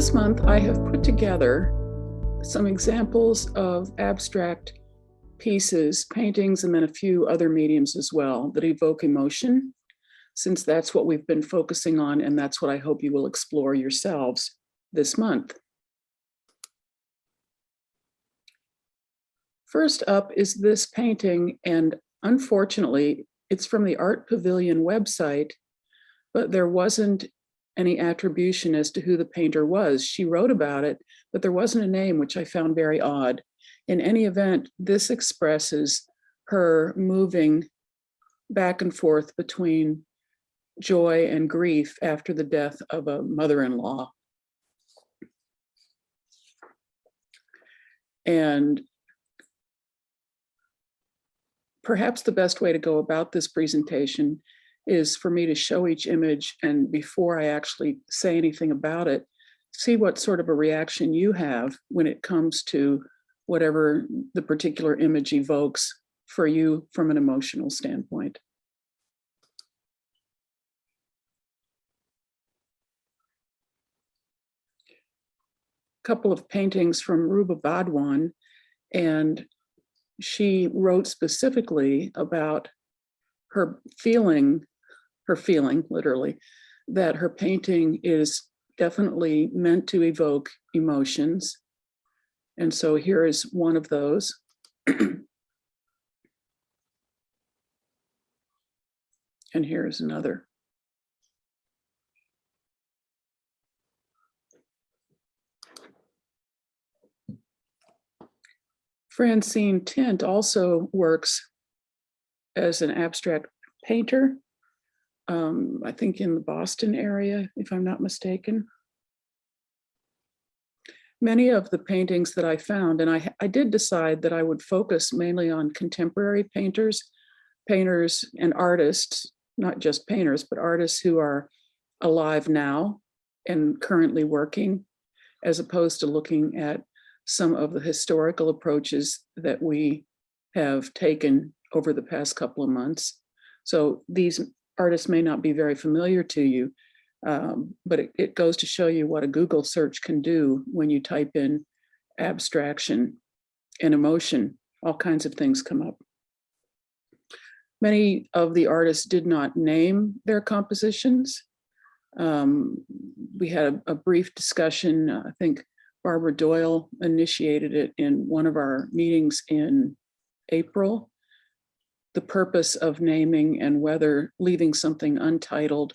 this month, I have put together some examples of abstract pieces, paintings, and then a few other mediums as well that evoke emotion, since that's what we've been focusing on, and that's what I hope you will explore yourselves this month. First up is this painting, and unfortunately, it's from the Art Pavilion website, but there wasn't any attribution as to who the painter was. She wrote about it, but there wasn't a name, which I found very odd. In any event, this expresses her moving back and forth between joy and grief after the death of a mother-in-law. And perhaps the best way to go about this presentation is for me to show each image, and before I actually say anything about it, see what sort of a reaction you have when it comes to whatever the particular image evokes for you from an emotional standpoint. A couple of paintings from Ruba Badwan, and she wrote specifically about her feeling literally, that her painting is definitely meant to evoke emotions. And so here is one of those. And here's another. Francine Tint also works as an abstract painter, I think in the Boston area, if I'm not mistaken. Many of the paintings that I found, and I did decide that I would focus mainly on contemporary painters and artists, not just painters, but artists who are alive now and currently working, as opposed to looking at some of the historical approaches that we have taken over the past couple of months. So these artists may not be very familiar to you, but it goes to show you what a Google search can do when you type in abstraction and emotion. All kinds of things come up. Many of the artists did not name their compositions. We had a brief discussion. I think Barbara Doyle initiated it in one of our meetings in April. The purpose of naming and whether leaving something untitled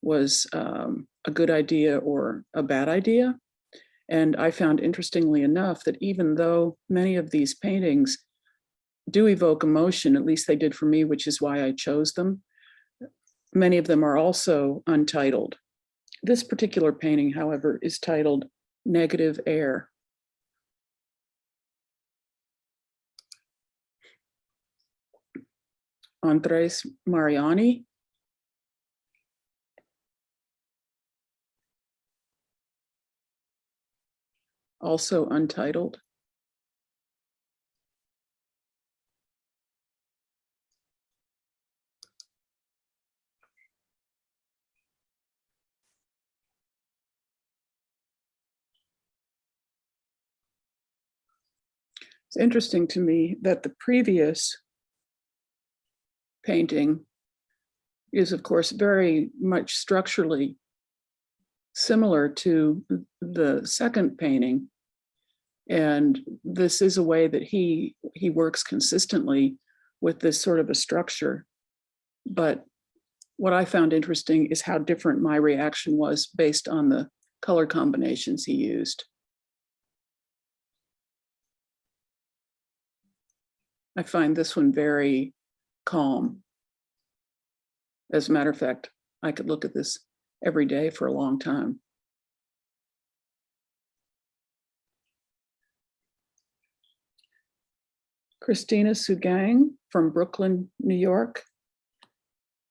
was a good idea or a bad idea. And I found, interestingly enough, that even though many of these paintings do evoke emotion, at least they did for me, which is why I chose them, many of them are also untitled. This particular painting, however, is titled Negative Air. Andres Mariani. Also untitled. It's interesting to me that the previous painting is, of course, very much structurally similar to the second painting. And this is a way that he works consistently with this sort of a structure. But what I found interesting is how different my reaction was based on the color combinations he used. I find this one very calm. As a matter of fact, I could look at this every day for a long time. Christina Sugang from Brooklyn, New York.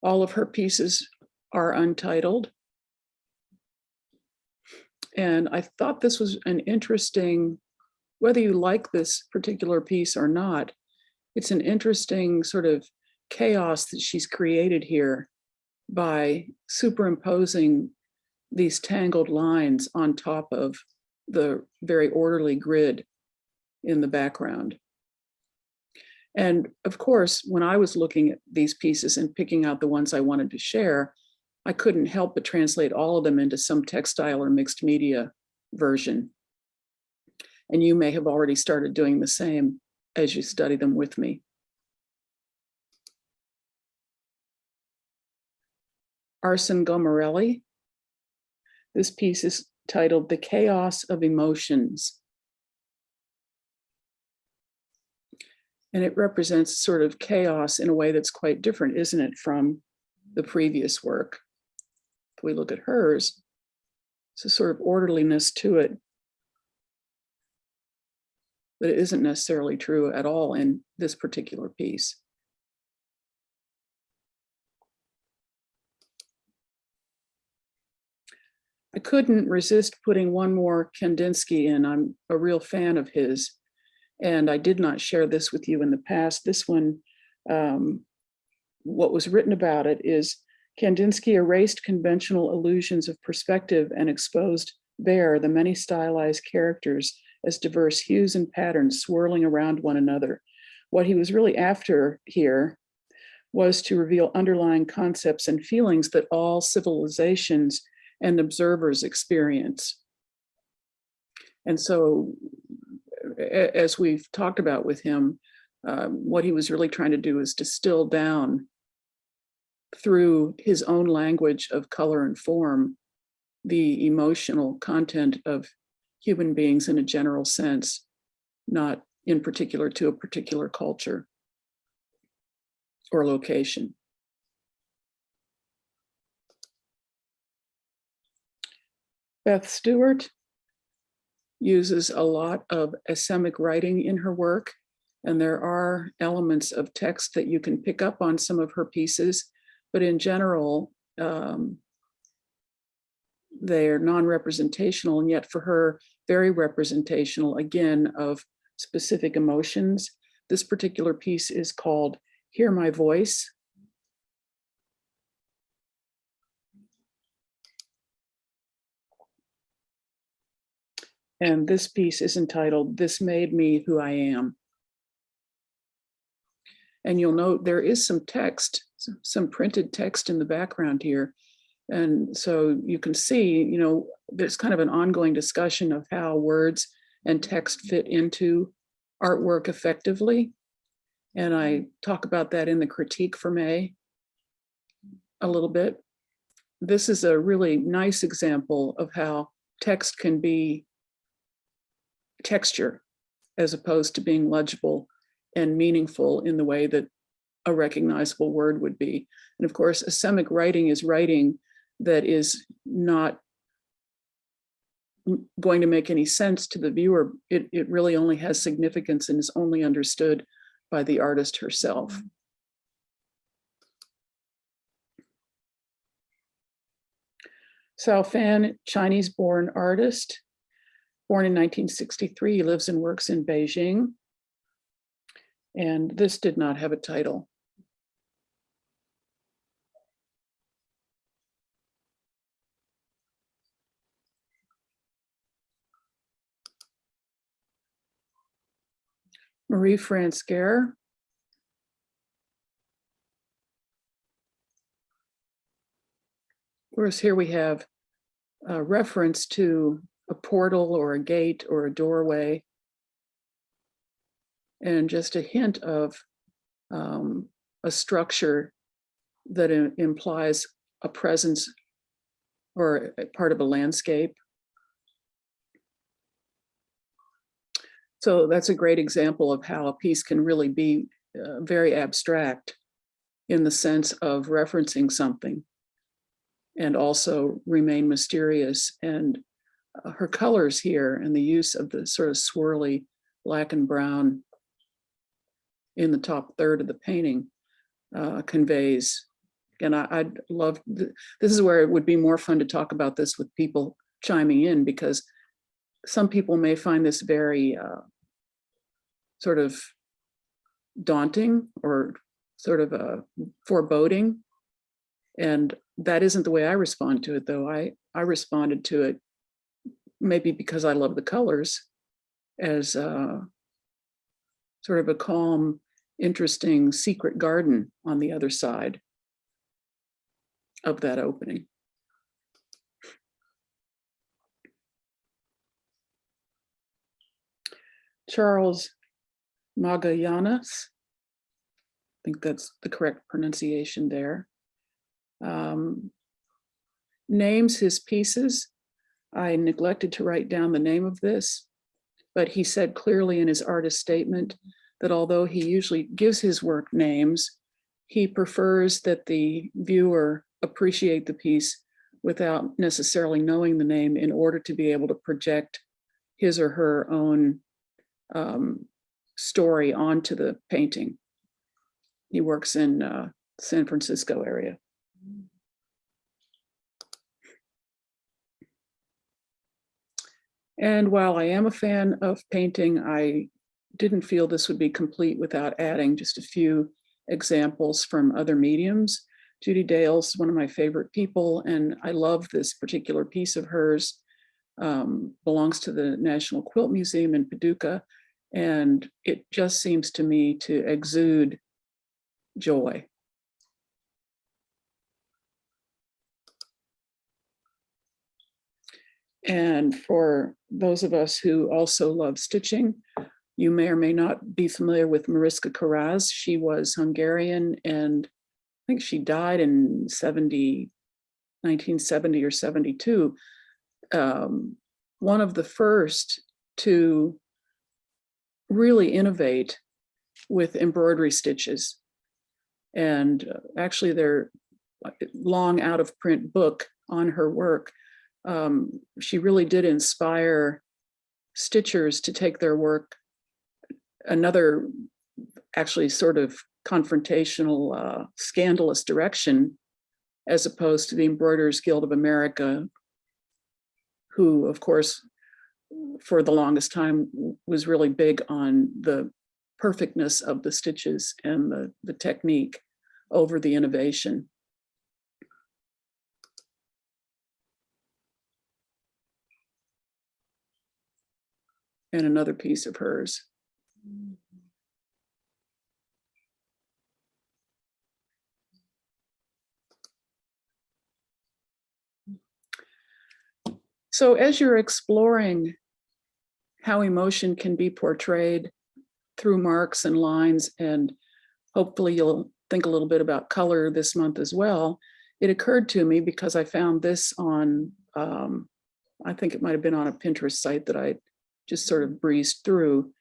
All of her pieces are untitled. And I thought this was an interesting, whether you like this particular piece or not, it's an interesting sort of chaos that she's created here by superimposing these tangled lines on top of the very orderly grid in the background. And of course, when I was looking at these pieces and picking out the ones I wanted to share, I couldn't help but translate all of them into some textile or mixed media version. And you may have already started doing the same as you study them with me. Arsen Gomarelli. This piece is titled The Chaos of Emotions. And it represents sort of chaos in a way that's quite different, isn't it, from the previous work? If we look at hers, it's a sort of orderliness to it, but it isn't necessarily true at all in this particular piece. I couldn't resist putting one more Kandinsky in. I'm a real fan of his, and I did not share this with you in the past. This one, what was written about it is Kandinsky erased conventional illusions of perspective and exposed bare the many stylized characters as diverse hues and patterns swirling around one another. What he was really after here was to reveal underlying concepts and feelings that all civilizations and observers experience. And so, as we've talked about with him, what he was really trying to do is distill down through his own language of color and form the emotional content of human beings in a general sense, not in particular to a particular culture or location. Beth Stewart uses a lot of asemic writing in her work, and there are elements of text that you can pick up on some of her pieces, but in general, they're non-representational, and yet for her, very representational, again, of specific emotions. This particular piece is called Hear My Voice. And this piece is entitled, This Made Me Who I Am. And you'll note there is some text, some printed text in the background here. And so you can see, there's kind of an ongoing discussion of how words and text fit into artwork effectively. And I talk about that in the critique for May a little bit. This is a really nice example of how text can be texture as opposed to being legible and meaningful in the way that a recognizable word would be. And of course, asemic writing is writing that is not going to make any sense to the viewer. It really only has significance and is only understood by the artist herself. Cao Fan, Chinese-born artist, born in 1963, lives and works in Beijing. And this did not have a title. Marie-France Guerre. Whereas here we have a reference to a portal or a gate or a doorway, and just a hint of a structure that implies a presence or a part of a landscape. So that's a great example of how a piece can really be very abstract in the sense of referencing something and also remain mysterious. And her colors here and the use of the sort of swirly black and brown in the top third of the painting conveys. And I'd love, this is where it would be more fun to talk about this with people chiming in, because some people may find this very sort of daunting or sort of foreboding. And that isn't the way I respond to it, though. I responded to it maybe because I love the colors as sort of a calm, interesting secret garden on the other side of that opening. Charles Magallanes, I think that's the correct pronunciation there, names his pieces. I neglected to write down the name of this, but he said clearly in his artist statement that although he usually gives his work names, he prefers that the viewer appreciate the piece without necessarily knowing the name in order to be able to project his or her own story onto the painting. He works in San Francisco area. And while I am a fan of painting, I didn't feel this would be complete without adding just a few examples from other mediums. Judy Dale's one of my favorite people, and I love this particular piece of hers. Belongs to the National Quilt Museum in Paducah, and it just seems to me to exude joy. And for those of us who also love stitching, you may or may not be familiar with Mariska Karas. She was Hungarian, and I think she died in 1970 or 72. One of the first to really innovate with embroidery stitches. And actually their long out of print book on her work, she really did inspire stitchers to take their work another actually sort of confrontational, scandalous direction, as opposed to the Embroiderers Guild of America, who, of course, for the longest time was really big on the perfectness of the stitches and the technique over the innovation. And another piece of hers. So as you're exploring how emotion can be portrayed through marks and lines, and hopefully you'll think a little bit about color this month as well, it occurred to me, because I found this on, I think it might have been on a Pinterest site that I just sort of breezed through.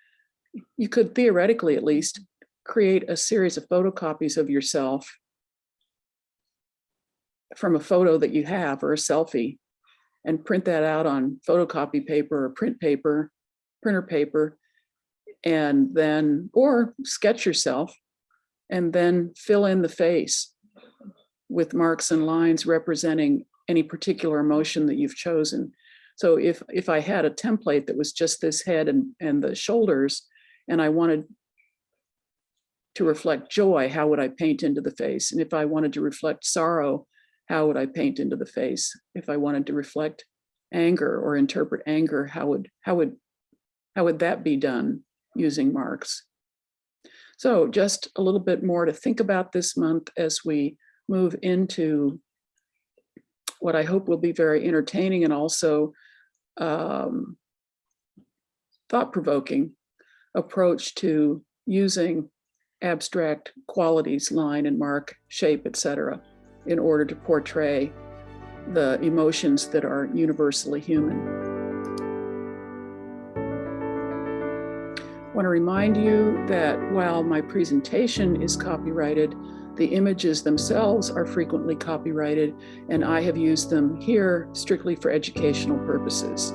You could theoretically at least create a series of photocopies of yourself from a photo that you have, or a selfie, and print that out on photocopy paper or printer paper, and then, or sketch yourself and then fill in the face with marks and lines representing any particular emotion that you've chosen. So if I had a template that was just this head and the shoulders, and I wanted to reflect joy, how would I paint into the face? And if I wanted to reflect sorrow, how would I paint into the face? If I wanted to reflect anger or interpret anger, how would that be done using marks? So just a little bit more to think about this month as we move into what I hope will be very entertaining and also thought-provoking approach to using abstract qualities, line and mark, shape, etc., in order to portray the emotions that are universally human. I want to remind you that while my presentation is copyrighted, the images themselves are frequently copyrighted, and I have used them here strictly for educational purposes.